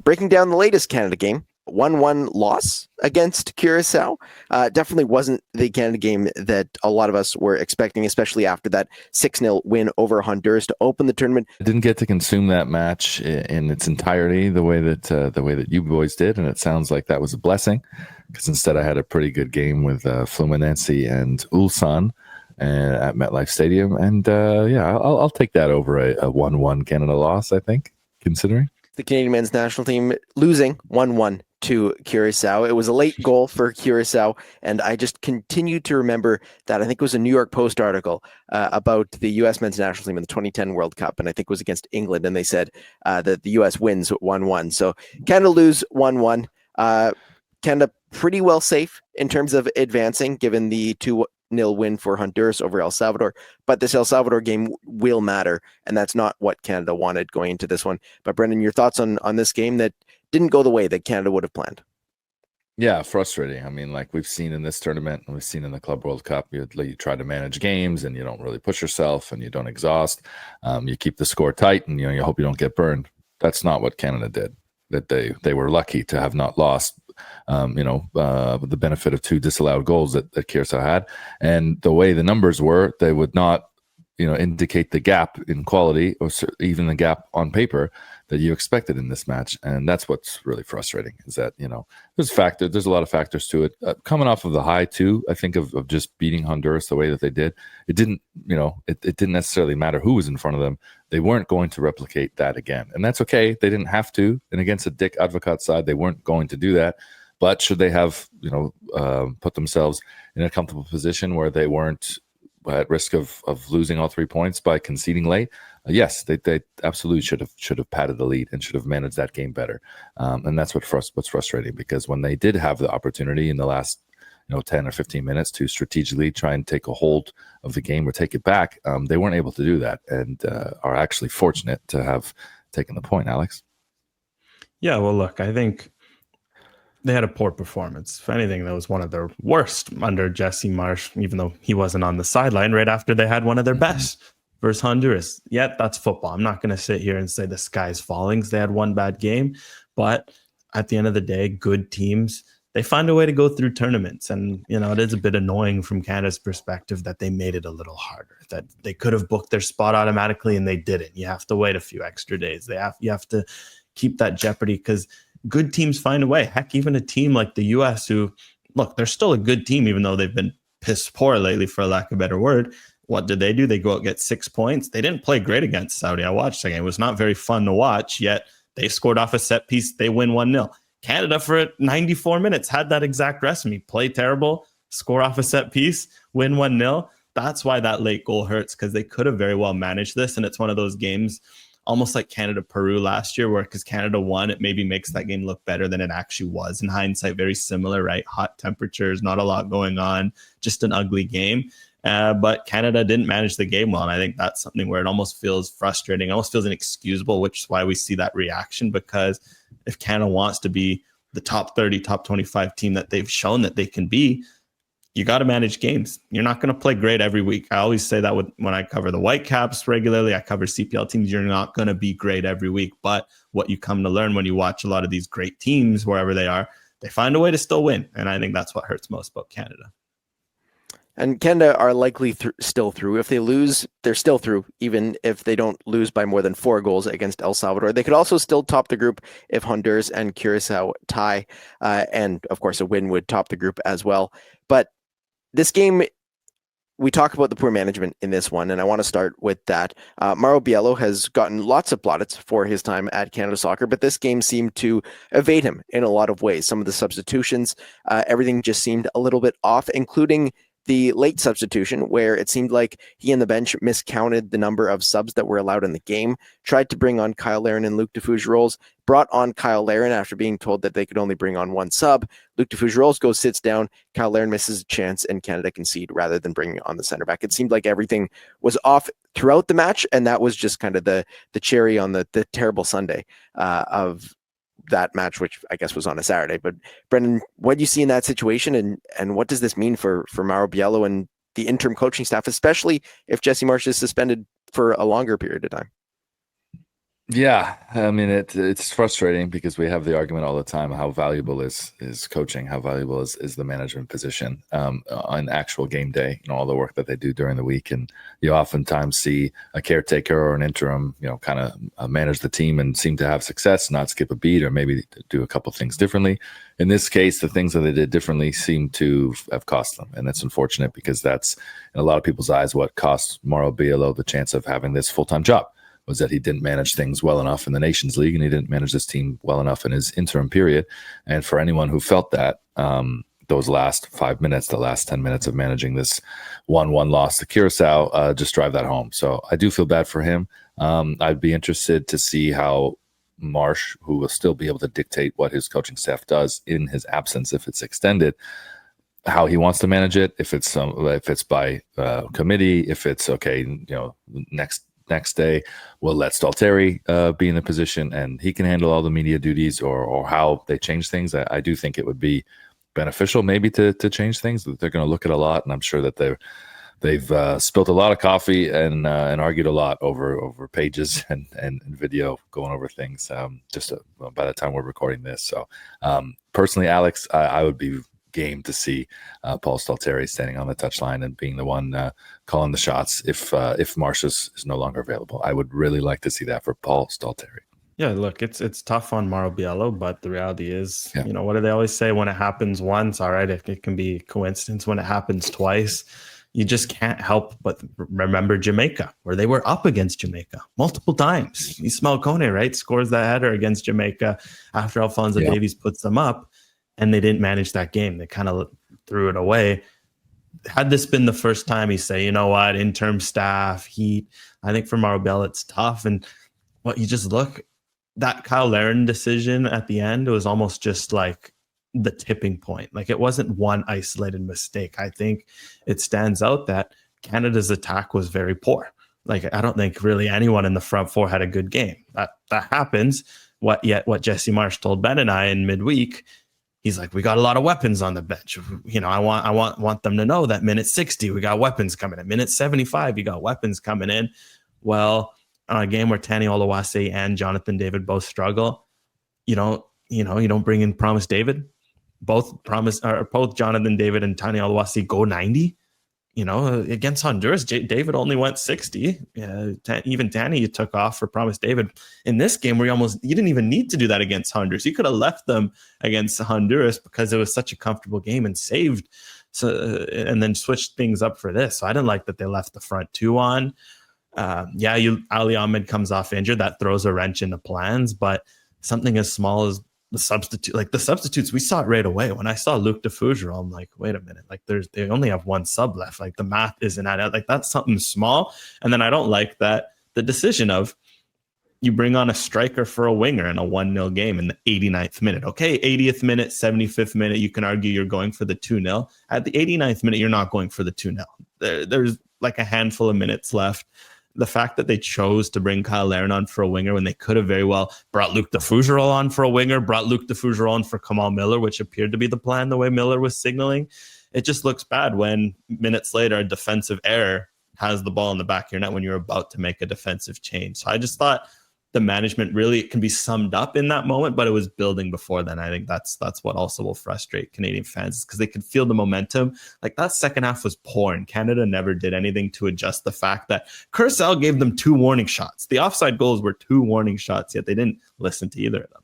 breaking down the latest Canada game, 1-1 loss against Curaçao. Definitely wasn't the Canada game that a lot of us were expecting, especially after that 6-0 win over Honduras to open the tournament. I didn't get to consume that match in its entirety the way that you boys did, and it sounds like that was a blessing, because instead I had a pretty good game with Fluminense and Ulsan at MetLife Stadium, and I'll take that over a 1-1 Canada loss, I think, considering. The Canadian men's national team losing 1-1 to Curaçao. It was a late goal for Curaçao, and I just continue to remember that I think it was a New York Post article about the U.S. men's national team in the 2010 World Cup, and I think it was against England, and they said that the U.S. wins 1-1. So Canada lose 1-1. Canada pretty well safe in terms of advancing, given the 2-0 win for Honduras over El Salvador, but this El Salvador game will matter, and that's not what Canada wanted going into this one. But Brendan, your thoughts on this game that didn't go the way that Canada would have planned? Yeah, frustrating. I mean, like we've seen in this tournament, and we've seen in the Club World Cup, you try to manage games and you don't really push yourself and you don't exhaust. You keep the score tight and you hope you don't get burned. That's not what Canada did. That they were lucky to have not lost. The benefit of 2 disallowed goals that Curaçao had, and the way the numbers were, they would not, indicate the gap in quality or even the gap on paper that you expected in this match. And that's what's really frustrating, is that, there's a lot of factors to it. Coming off of the high too, I think of just beating Honduras the way that they did, it didn't, it didn't necessarily matter who was in front of them. They weren't going to replicate that again. And that's okay. They didn't have to. And against a Dick Advocat side, they weren't going to do that. But should they have, put themselves in a comfortable position where they weren't at risk of losing all 3 points by conceding late? Yes, they absolutely should have padded the lead and should have managed that game better. And that's what's frustrating, because when they did have the opportunity in the last 10 or 15 minutes to strategically try and take a hold of the game or take it back, they weren't able to do that, and are actually fortunate to have taken the point. Alex? Yeah, well, look, I think they had a poor performance. If anything, that was one of their worst under Jesse Marsch, even though he wasn't on the sideline right after they had one of their best versus Honduras. Yet that's football. I'm not going to sit here and say the sky's falling. They had one bad game, but at the end of the day, good teams, they find a way to go through tournaments. And, it is a bit annoying from Canada's perspective that they made it a little harder, that they could have booked their spot automatically and they didn't. You have to wait a few extra days. You have to keep that jeopardy, because good teams find a way. Heck, even a team like the U.S., who, look, they're still a good team, even though they've been piss poor lately, for lack of a better word. What did they do? They go out and get 6 points. They didn't play great against Saudi. I watched the game. It was not very fun to watch, yet they scored off a set piece. They win 1-0. Canada, for 94 minutes, had that exact recipe. Play terrible, score off a set piece, win 1-0. That's why that late goal hurts, because they could have very well managed this, and it's one of those games almost like Canada-Peru last year, where because Canada won, it maybe makes that game look better than it actually was. In hindsight, very similar, right? Hot temperatures, not a lot going on, just an ugly game. But Canada didn't manage the game well, and I think that's something where it almost feels frustrating, almost feels inexcusable, which is why we see that reaction, because if Canada wants to be the top 30, top 25 team that they've shown that they can be, you got to manage games. You're not going to play great every week. I always say that when I cover the Whitecaps regularly, I cover CPL teams, you're not going to be great every week. But what you come to learn when you watch a lot of these great teams, wherever they are, they find a way to still win. And I think that's what hurts most about Canada. And Canada are likely still through. If they lose, they're still through, even if they don't lose by more than 4 goals against El Salvador. They could also still top the group if Honduras and Curaçao tie. And, of course, a win would top the group as well. But this game, we talk about the poor management in this one, and I want to start with that. Mauro Biello has gotten lots of plaudits for his time at Canada Soccer, but this game seemed to evade him in a lot of ways. Some of the substitutions, everything just seemed a little bit off, including the late substitution, where it seemed like he and the bench miscounted the number of subs that were allowed in the game, tried to bring on Kyle Larin and Luc Defougeroles, brought on Kyle Larin after being told that they could only bring on 1 sub. Luc Defougeroles goes, sits down, Kyle Larin misses a chance, and Canada concede rather than bringing on the center back. It seemed like everything was off throughout the match, and that was just kind of the cherry on the terrible Sunday of that match, which I guess was on a Saturday. But Brendan, what do you see in that situation, and what does this mean for Mauro Biello and the interim coaching staff, especially if Jesse Marsch is suspended for a longer period of time? Yeah, I mean it's frustrating because we have the argument all the time how valuable is coaching, how valuable is the management position on actual game day, all the work that they do during the week, and you oftentimes see a caretaker or an interim, kind of manage the team and seem to have success, not skip a beat, or maybe do a couple things differently. In this case, the things that they did differently seem to have cost them, and that's unfortunate because that's in a lot of people's eyes what cost Mauro Biello the chance of having this full-time job. Was that he didn't manage things well enough in the Nations League, and he didn't manage this team well enough in his interim period. And for anyone who felt that, those last 5 minutes, the last 10 minutes of managing this 1-1 loss to Curaçao, just drive that home. So I do feel bad for him. I'd be interested to see how Marsch, who will still be able to dictate what his coaching staff does in his absence if it's extended, how he wants to manage it. If it's by committee, if it's next day, we'll let Stalteri be in the position and he can handle all the media duties, or how they change things. I do think it would be beneficial maybe to change things. They're going to look at a lot, and I'm sure that they've spilled a lot of coffee and argued a lot over pages and video going over things by the time we're recording this. So personally, Alex, I would be game to see Paul Stalteri standing on the touchline and being the one calling the shots if Marsch is no longer available. I would really like to see that for Paul Stalteri. Yeah, look, it's tough on Mauro Biello, but the reality is, what do they always say? When it happens once, all right, it can be coincidence. When it happens twice, you just can't help but remember Jamaica, where they were up against Jamaica multiple times. Ismail Kone, right, scores that header against Jamaica after Alphonso Davies puts them up. And they didn't manage that game. They kind of threw it away. Had this been the first time, you say, you know what, interim staff, heat. I think for Mauro Biello, it's tough. And you just look, that Kyle Larin decision at the end, it was almost just like the tipping point. Like, it wasn't one isolated mistake. I think it stands out that Canada's attack was very poor. Like, I don't think really anyone in the front four had a good game. That happens. What Jesse Marsch told Ben and I in midweek, he's like, we got a lot of weapons on the bench. I want them to know that minute 60, we got weapons coming in. Minute 75, you got weapons coming in. Well, on a game where Tani Oluwase and Jonathan David both struggle, you don't bring in Promise David. Both Jonathan David and Tani Oluwase go 90. Against Honduras, David only went 60. Even Tani you took off for Promise David. In this game, where you didn't even need to do that against Honduras. You could have left them against Honduras because it was such a comfortable game and saved. So and then switched things up for this. So I didn't like that they left the front two on. Ali Ahmed comes off injured. That throws a wrench into plans. But something as small as the substitutes, we saw it right away. When I saw Luc de Fougereau, I'm like, wait a minute, like they only have one sub left. Like, the math isn't adding. Like, that's something small. And then I don't like that the decision of you bring on a striker for a winger in a 1-0 game in the 89th minute. Okay, 80th minute, 75th minute, you can argue you're going for the 2-0. At the 89th minute, you're not going for the 2-0. There's like a handful of minutes left. The fact that they chose to bring Kyle Larin on for a winger when they could have very well brought Luc de Fougereau on for a winger, brought Luc de Fougereau on for Kamal Miller, which appeared to be the plan the way Miller was signaling. It just looks bad when minutes later a defensive error has the ball in the back of your net when you're about to make a defensive change. So I just thought the management really can be summed up in that moment, but it was building before then. I think that's what also will frustrate Canadian fans, because they could feel the momentum. Like, that second half was poor, and Canada never did anything to adjust the fact that Curaçao gave them 2 warning shots. The offside goals were 2 warning shots, yet they didn't listen to either of them.